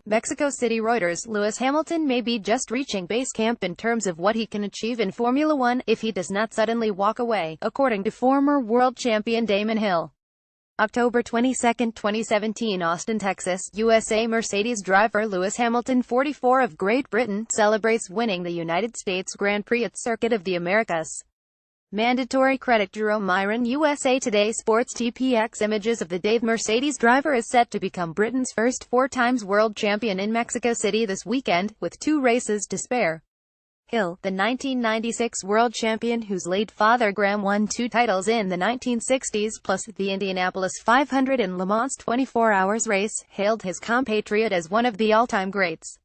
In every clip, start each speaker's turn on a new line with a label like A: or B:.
A: Mexico City Reuters Lewis Hamilton may be just reaching base camp in terms of what he can achieve in Formula One if he does not suddenly walk away, according to former world champion Damon Hill. October 22, 2017, Austin, Texas, USA. Mercedes driver Lewis Hamilton, 44, of Great Britain, celebrates winning the United States Grand Prix at Circuit of the Americas. Mandatory credit. Jerome Myron, USA Today Sports. TPX images of the day. Mercedes driver is set to become Britain's first four-times world champion in Mexico City this weekend, with 2 races to spare. Hill, the 1996 world champion whose late father Graham won 2 titles in the 1960s plus the Indianapolis 500 and Le Mans 24 Hours race, hailed his compatriot as one of the all-time greats.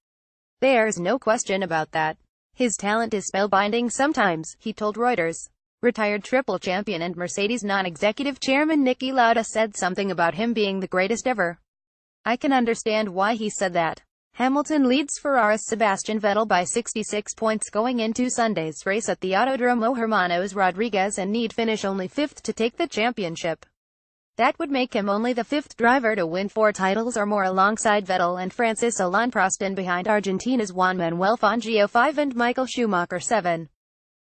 A: "There's no question about that. His talent is spellbinding sometimes," he told Reuters. Retired triple champion and Mercedes non-executive chairman Niki Lauda said something about him being the greatest ever. "I can understand why he said that." Hamilton leads Ferrari's Sebastian Vettel by 66 points going into Sunday's race at the Autodromo Hermanos Rodriguez and need finish only 5th to take the championship. That would make him only the 5th driver to win 4 titles or more alongside Vettel and Francis Alain Prost and behind Argentina's Juan Manuel Fangio 5 and Michael Schumacher 7.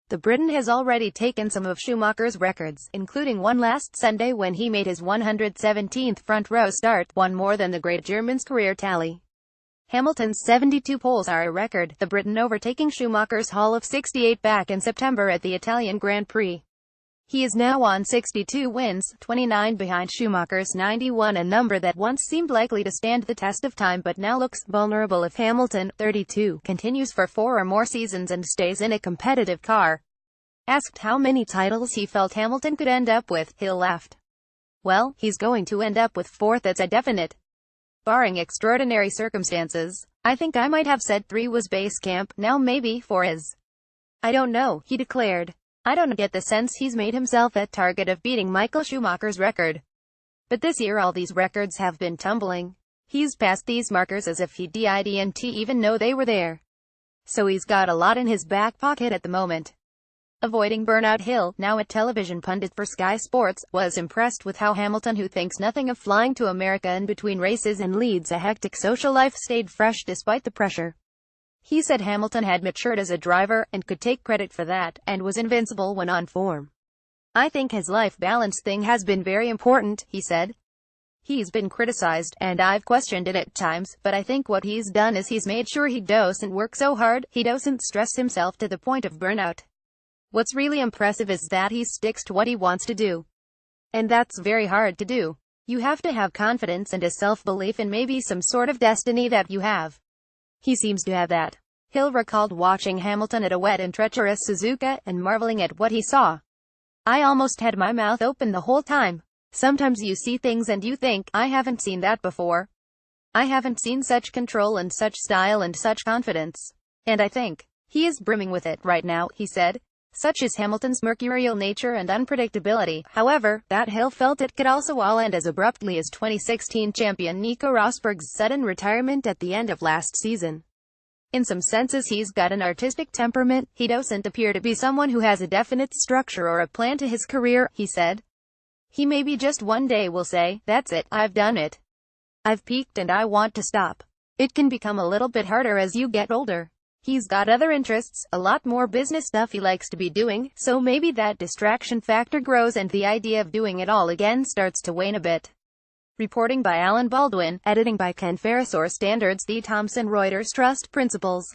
A: The Briton has already taken some of Schumacher's records, including one last Sunday when he made his 117th front-row start, one more than the great German's career tally. Hamilton's 72 poles are a record, the Briton overtaking Schumacher's haul of 68 back in September at the Italian Grand Prix. He is now on 62 wins, 29 behind Schumacher's 91, a number that once seemed likely to stand the test of time but now looks vulnerable if Hamilton, 32, continues for 4 or more seasons and stays in a competitive car. Asked how many titles he felt Hamilton could end up with, Hill laughed. "Well, he's going to end up with 4, that's a definite. Barring extraordinary circumstances. I think I might have said 3 was base camp, now maybe 4 is. I don't know," he declared. "I don't get the sense he's made himself a target of beating Michael Schumacher's record. But this year all these records have been tumbling. He's passed these markers as if he didn't even know they were there. So he's got a lot in his back pocket at the moment." Avoiding burnout, Hill, now a television pundit for Sky Sports, was impressed with how Hamilton, who thinks nothing of flying to America in between races and leads a hectic social life, stayed fresh despite the pressure. He said Hamilton had matured as a driver, and could take credit for that, and was invincible when on form. "I think his life balance thing has been very important," he said. "He's been criticized, and I've questioned it at times, but I think what he's done is he's made sure he doesn't work so hard, he doesn't stress himself to the point of burnout. What's really impressive is that he sticks to what he wants to do. And that's very hard to do. You have to have confidence and a self-belief and maybe some sort of destiny that you have. He seems to have that." Hill recalled watching Hamilton at a wet and treacherous Suzuka, and marveling at what he saw. "I almost had my mouth open the whole time. Sometimes you see things and you think, I haven't seen that before. I haven't seen such control and such style and such confidence. And I think he is brimming with it right now," he said. Such is Hamilton's mercurial nature and unpredictability, however, that Hill felt it could also all end as abruptly as 2016 champion Nico Rosberg's sudden retirement at the end of last season. "In some senses he's got an artistic temperament, he doesn't appear to be someone who has a definite structure or a plan to his career," he said. "He maybe just one day will say, that's it, I've done it. I've peaked and I want to stop. It can become a little bit harder as you get older. He's got other interests, a lot more business stuff he likes to be doing, so maybe that distraction factor grows and the idea of doing it all again starts to wane a bit." Reporting by Alan Baldwin, editing by Ken Ferris. Standards. The Thomson Reuters Trust Principles.